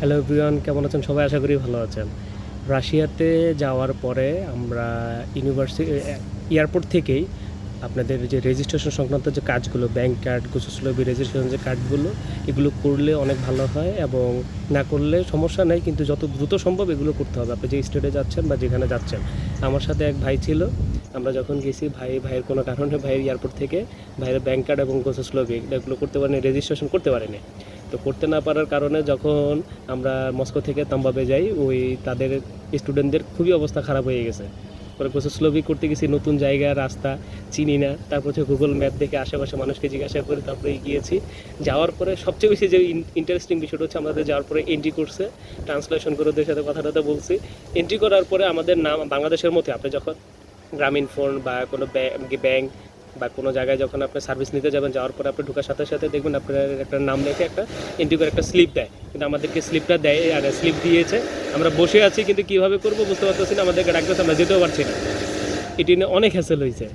Hello everyone, কেমন আছেন সবাই? আশা করি ভালো আছেন। রাশিয়াতে যাওয়ার পরে আমরা এয়ারপোর্ট থেকেই আপনাদের যে রেজিস্ট্রেশন সংক্রান্ত যে কাজগুলো, ব্যাংক কার্ড, গোসুসলভি রেজিস্ট্রেশন যে কার্ডগুলো, এগুলো করলে অনেক ভালো হয় এবং না করলে সমস্যা নেই, কিন্তু যত দ্রুত সম্ভব এগুলো করতে হবে আপনি যে স্টেটে যাচ্ছেন বা যেখানে যাচ্ছেন। আমার সাথে এক ভাই ছিল, আমরা যখন গেছি ভাইয়ের কোনো কারণে ভাইয়ের এয়ারপোর্ট থেকে ভাইয়ের ব্যাংক কার্ড এবং গোসুসলভি এগুলো করতে পারেনি, রেজিস্ট্রেশন করতে পারেনি। তো করতে না পারার কারণে যখন আমরা মস্কো থেকে তাম্বাবে যাই, ওই তাদের স্টুডেন্টদের খুবই অবস্থা খারাপ হয়ে গেছে। পরে কোসোস্লোভি করতে গেছি, নতুন জায়গা, রাস্তা চিনি না, তারপর হচ্ছে গুগল ম্যাপ দেখে আশেপাশে মানুষকে জিজ্ঞাসা করে তারপরে গিয়েছি। যাওয়ার পরে সবচেয়ে বেশি যে ইন্টারেস্টিং বিষয়টা হচ্ছে আমাদের যাওয়ার পরে এন্ট্রি করছে, ট্রান্সলেশন করে ওদের সাথে কথা টথা বলছি। এন্ট্রি করার পরে আমাদের নাম বাংলাদেশের মধ্যে, আপনি যখন গ্রামীণ ফোন বা কোনো ব্যাংক বা কোনো জায়গায় যখন আপনি সার্ভিস নিতে যাবেন, যাওয়ার পরে আপনি ঢোকার সাথে সাথে দেখবেন আপনার একটা নাম লেখে একটা এন্ট্রি করে একটা স্লিপ দেয়, কিন্তু আমাদেরকে স্লিপটা দেয় আর স্লিপ দিয়েছে। আমরা বসে আছি কিন্তু কীভাবে করবো বুঝতে পারতেছি না, আমাদেরকে ডাকতেছে, আমরা যেতেও পারছি না। এটি নিয়ে অনেক হ্যাসেল হয়েছে।